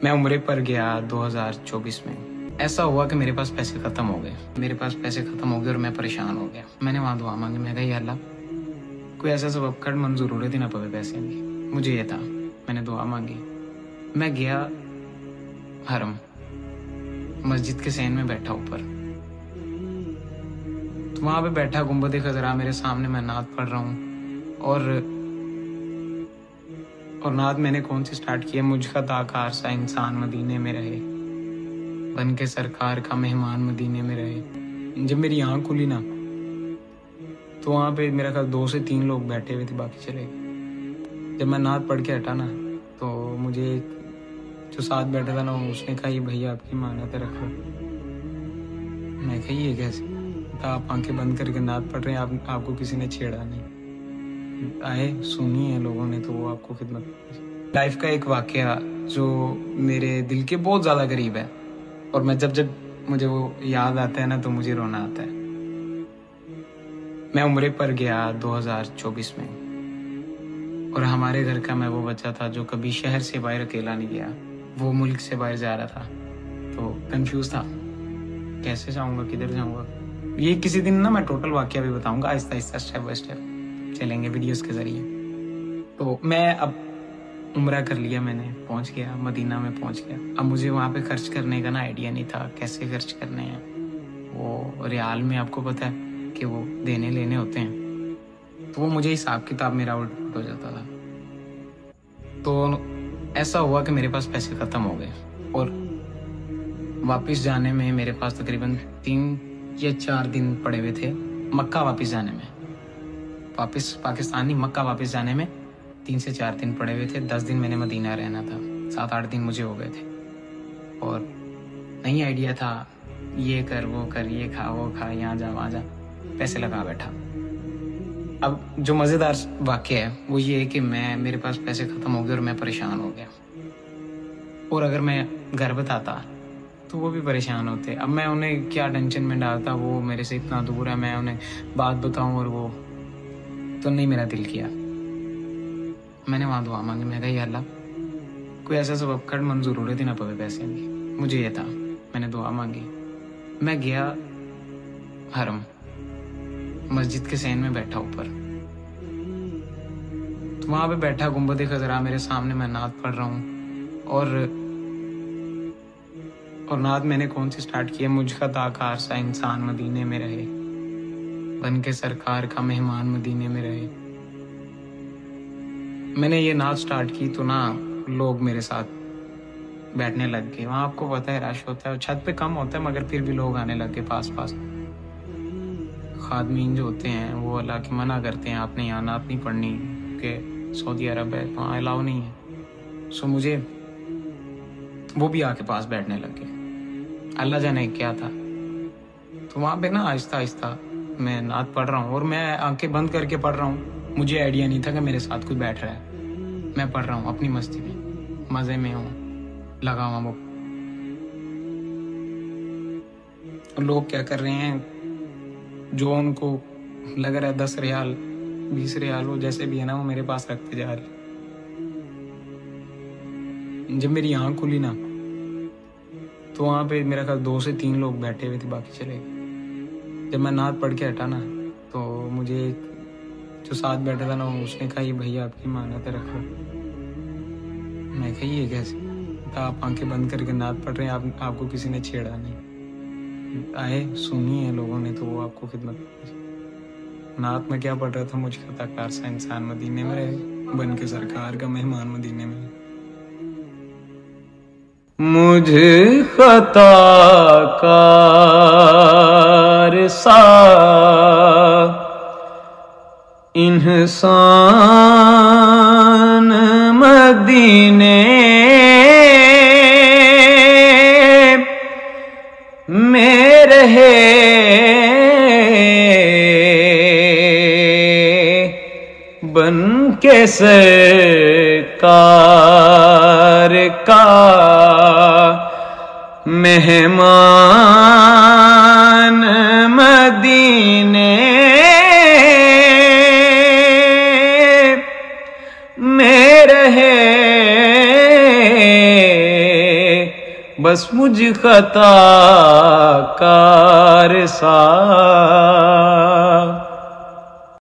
मैं उम्रे पर गया 2024 में। ऐसा हुआ कि मेरे पास पैसे खत्म हो गए। और मैं परेशान हो गया। मैंने वहाँ दुआ मांगी। मैं कहा या अल्लाह कोई ऐसा सबब कर मन जरूरत ही ना पवे पैसे की। मुझे ये था, मैंने दुआ मांगी। मैं गया हरम, मस्जिद के सहन में बैठा ऊपर, तो वहां पे बैठा गुंबद खजरा मेरे सामने, मैं नात पढ़ रहा हूँ और नात मैंने कौन सी स्टार्ट किया, मुझका ताकार सा इंसान मदीने में रहे, बन के सरकार का मेहमान मदीने में रहे। जब मेरी आंख खुली ना तो वहां पे मेरा ख्याल 2 से 3 लोग बैठे हुए थे, बाकी चले गए। जब मैं नात पढ़ के हटा ना तो मुझे जो साथ बैठा था ना उसने कहा ये भैया आपकी मानत रखो। मैं कही ये कैसे? आप आंखें बंद करके नात पढ़ रहे हैं, आपको किसी ने छेड़ा नहीं, आए सुनी है लोगों ने तो वो आपको खिदमत। लाइफ का एक वाकया जो मेरे दिल के बहुत ज्यादा करीब है और मैं जब मुझे वो याद आता है ना तो मुझे रोना आता है। मैं उम्रे पर गया 2024 में और हमारे घर का मैं वो बच्चा था जो कभी शहर से बाहर अकेला नहीं गया। वो मुल्क से बाहर जा रहा था तो कंफ्यूज था, कैसे जाऊंगा, किधर जाऊंगा। ये किसी दिन ना मैं टोटल वाकया भी बताऊंगा, Aahista Aahista step by step चलेंगे वीडियोस के जरिए। तो मैं अब उम्रा कर लिया, मैंने पहुंच गया, मदीना में पहुंच गया। अब मुझे वहां पे खर्च करने का ना आइडिया नहीं था, कैसे खर्च करने हैं। वो रियाल में आपको पता है कि वो देने लेने होते हैं, तो वो मुझे हिसाब किताब मेरा उल्ट हो जाता था। तो ऐसा हुआ कि मेरे पास पैसे खत्म हो गए और वापस जाने में मेरे पास तकरीबन 3 या 4 दिन पड़े हुए थे। मक्का वापस जाने में, वापस पाकिस्तानी मक्का वापस जाने में 3 से 4 दिन पड़े हुए थे। 10 दिन मैंने मदीना रहना था, 7-8 दिन मुझे हो गए थे और नहीं आइडिया था, ये कर वो कर, ये खा वो खा, यहाँ जा वहाँ जा, पैसे लगा बैठा। अब जो मज़ेदार वाकया है वो ये है कि मेरे पास पैसे खत्म हो गए और मैं परेशान हो गया। और अगर मैं घर बताता तो वो भी परेशान होते। अब मैं उन्हें क्या टेंशन में डालता, वो मेरे से इतना दूर है, मैं उन्हें बात बताऊं और वो तो नहीं, मेरा दिल किया। मैंने वहाँ दुआ मांगी। मैं कहा या अल्लाह कोई ऐसा सबब कर मन जरूरत ही ना पवे पैसे की। मुझे ये था, मैंने दुआ मांगी। मैं गया हरम, मस्जिद के सहन में बैठा ऊपर, तो वहां पे बैठा गुंबद खजरा मेरे सामने, मैं नात पढ़ रहा हूँ और नात मैंने कौन सी स्टार्ट किया, मुझका ताकार सा इंसान मदीने में रहे, बन के सरकार का मेहमान मदीने में रहे। मैंने ये नात स्टार्ट की तो ना लोग मेरे साथ बैठने लग गए। वहां आपको पता है रश होता है, छत पे कम होता है मगर फिर भी लोग आने लग गए पास पास। खादमीन जो होते हैं वो अल्लाह की मना करते हैं, आपने यहाँ नात नहीं पढ़नी कि सऊदी अरब है, वहाँ अलाउ नहीं है। सो मुझे वो भी आके पास बैठने लग गए, अल्लाह जाने क्या था। तो वहाँ पे ना आहिस्ता आहिस्ता मैं नात पढ़ रहा हूँ और मैं आंखें बंद करके पढ़ रहा हूँ। मुझे आइडिया नहीं था कि मेरे साथ कोई बैठ रहा है। मैं पढ़ रहा हूँ अपनी मस्ती में, मजे में हूँ, लगा हुआ वो। लोग क्या कर रहे हैं, जो उनको लग रहा है 10 रियाल 20 रियाल वो जैसे भी है ना वो मेरे पास रखते जा रहे। जब मेरी आंख खुली ना तो वहां पे मेरा ख्याल 2 से 3 लोग बैठे हुए थे, बाकी चले गए। जब मैं नात पढ़ के हटा ना तो मुझे जो साथ बैठा था ना उसने कहा ये भैया आपकी मानत रखो। मैं कही ये कैसे? आप आंखें बंद करके नात पढ़ रहे हैं, आपको किसी ने छेड़ा नहीं, आए सुनी है लोगों ने तो वो आपको खिदमत। नात में क्या पढ़ रहा था, मुझका ताकार सा इंसान मदीने में रहे, बन के सरकार का मेहमान मदीने में। मुझ खताकार सा इंसान मदीने में रहे, बन के सरकार का मेहमान मदीने में रहे, बस मुझ खता कार सा